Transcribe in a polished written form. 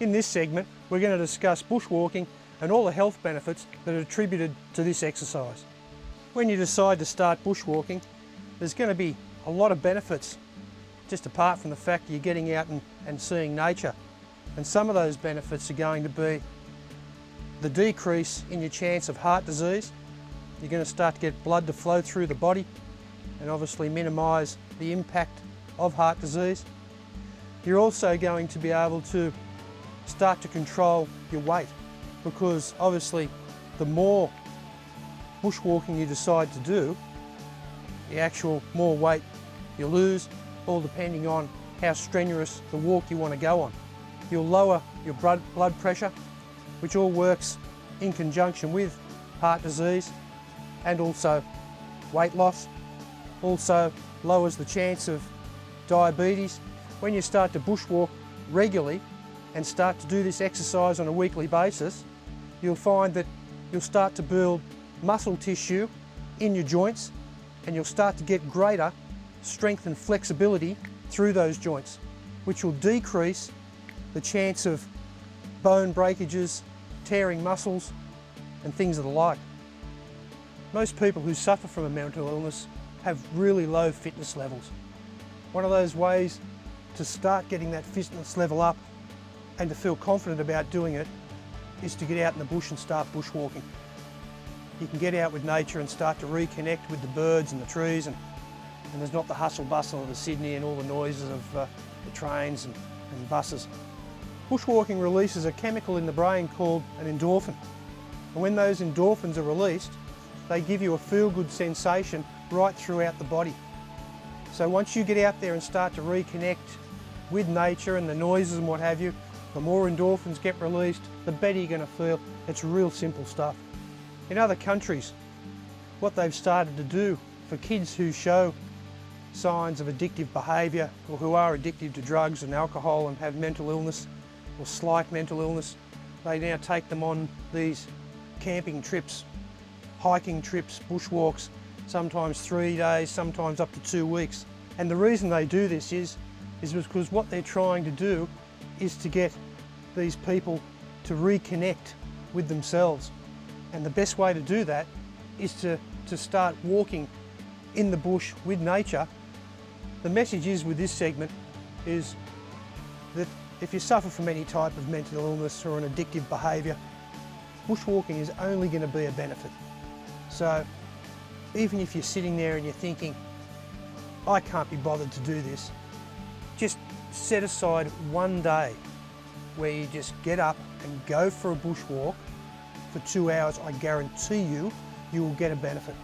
In this segment, we're going to discuss bushwalking and all the health benefits that are attributed to this exercise. When you decide to start bushwalking, there's going to be a lot of benefits, just apart from the fact that you're getting out and seeing nature. And some of those benefits are going to be the decrease in your chance of heart disease. You're going to start to get blood to flow through the body and obviously minimise the impact of heart disease. You're also going to be able to start to control your weight, because obviously the more bushwalking you decide to do, the actual more weight you lose, all depending on how strenuous the walk you want to go on. You'll lower your blood pressure, which all works in conjunction with heart disease, and also weight loss. Also lowers the chance of diabetes. When you start to bushwalk regularly and start to do this exercise on a weekly basis, you'll find that you'll start to build muscle tissue in your joints, and you'll start to get greater strength and flexibility through those joints, which will decrease the chance of bone breakages, tearing muscles and things of the like. Most people who suffer from a mental illness have really low fitness levels. One of those ways to start getting that fitness level up and to feel confident about doing it is to get out in the bush and start bushwalking. You can get out with nature and start to reconnect with the birds and the trees, and there's not the hustle bustle of the Sydney and all the noises of the trains and buses. Bushwalking releases a chemical in the brain called an endorphin. And when those endorphins are released, they give you a feel-good sensation right throughout the body. So once you get out there and start to reconnect with nature and the noises and what have you, the more endorphins get released, the better you're going to feel. It's real simple stuff. In other countries, what they've started to do for kids who show signs of addictive behaviour, or who are addicted to drugs and alcohol and have mental illness or slight mental illness, they now take them on these camping trips, hiking trips, bushwalks, sometimes 3 days, sometimes up to 2 weeks. And the reason they do this is because what they're trying to do is to get these people to reconnect with themselves. And the best way to do that is to start walking in the bush with nature. The message is with this segment is that if you suffer from any type of mental illness or an addictive behaviour, bushwalking is only going to be a benefit. So even if you're sitting there and you're thinking, I can't be bothered to do this, just set aside one day where you just get up and go for a bushwalk for 2 hours. I guarantee you, you will get a benefit.